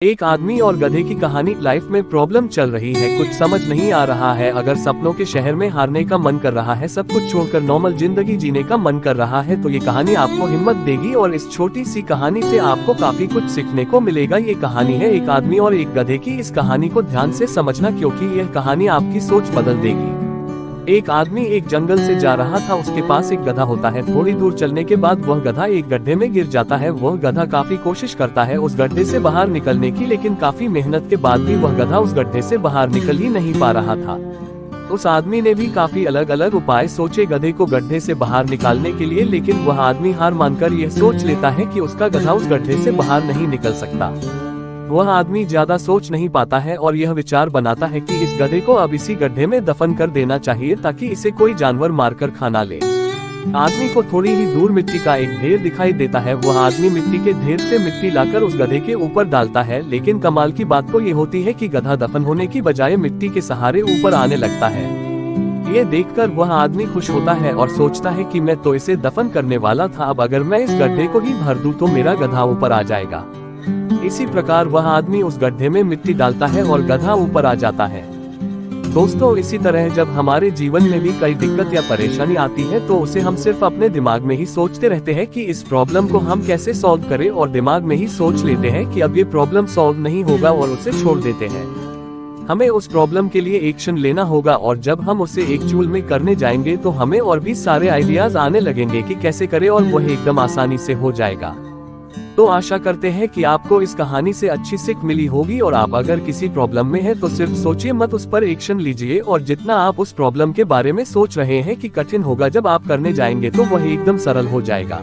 एक आदमी और गधे की कहानी। लाइफ में प्रॉब्लम चल रही है, कुछ समझ नहीं आ रहा है। अगर सपनों के शहर में हारने का मन कर रहा है, सब कुछ छोड़कर नॉर्मल जिंदगी जीने का मन कर रहा है, तो ये कहानी आपको हिम्मत देगी और इस छोटी सी कहानी से आपको काफी कुछ सीखने को मिलेगा। ये कहानी है एक आदमी और एक गधे की। इस कहानी को ध्यान से समझना क्योंकि यह कहानी आपकी सोच बदल देगी। एक आदमी एक जंगल से जा रहा था, उसके पास एक गधा होता है। थोड़ी दूर चलने के बाद वह गधा एक गड्ढे में गिर जाता है। वह गधा काफी कोशिश करता है उस गड्ढे से बाहर निकलने की, लेकिन काफी मेहनत के बाद भी वह गधा उस गड्ढे से बाहर निकल ही नहीं पा रहा था। उस आदमी ने भी काफी अलग अलग उपाय सोचे गधे को गड्ढे से बाहर निकालने के लिए, लेकिन वह आदमी हार मानकर यह सोच लेता है कि उसका गधा उस गड्ढे से बाहर नहीं निकल सकता। वह आदमी ज्यादा सोच नहीं पाता है और यह विचार बनाता है कि इस गधे को अब इसी गड्ढे में दफन कर देना चाहिए ताकि इसे कोई जानवर मारकर खा ना ले। आदमी को थोड़ी ही दूर मिट्टी का एक ढेर दिखाई देता है। वह आदमी मिट्टी के ढेर से मिट्टी लाकर उस गधे के ऊपर डालता है, लेकिन कमाल की बात तो ये होती है कि गधा दफन होने की बजाय मिट्टी के सहारे ऊपर आने लगता है। ये देखकर वह आदमी खुश होता है और सोचता है कि मैं तो इसे दफन करने वाला था, अब अगर मैं इस गड्ढे को ही भर दूं तो मेरा गधा ऊपर आ जाएगा। इसी प्रकार वह आदमी उस गड्ढे में मिट्टी डालता है और गधा ऊपर आ जाता है। दोस्तों, इसी तरह जब हमारे जीवन में भी कई दिक्कत या परेशानी आती है तो उसे हम सिर्फ अपने दिमाग में ही सोचते रहते हैं कि इस प्रॉब्लम को हम कैसे सॉल्व करें, और दिमाग में ही सोच लेते हैं कि अब ये प्रॉब्लम सॉल्व नहीं होगा और उसे छोड़ देते हैं। हमें उस प्रॉब्लम के लिए एक्शन लेना होगा, और जब हम उसे एक्चुअल में करने जाएंगे तो हमें और भी सारे आइडियाज आने लगेंगे कि कैसे करें, और वह एकदम आसानी से हो जाएगा। तो आशा करते हैं कि आपको इस कहानी से अच्छी सीख मिली होगी, और आप अगर किसी प्रॉब्लम में हैं तो सिर्फ सोचिए मत, उस पर एक्शन लीजिए। और जितना आप उस प्रॉब्लम के बारे में सोच रहे हैं कि कठिन होगा, जब आप करने जाएंगे तो वह एकदम सरल हो जाएगा।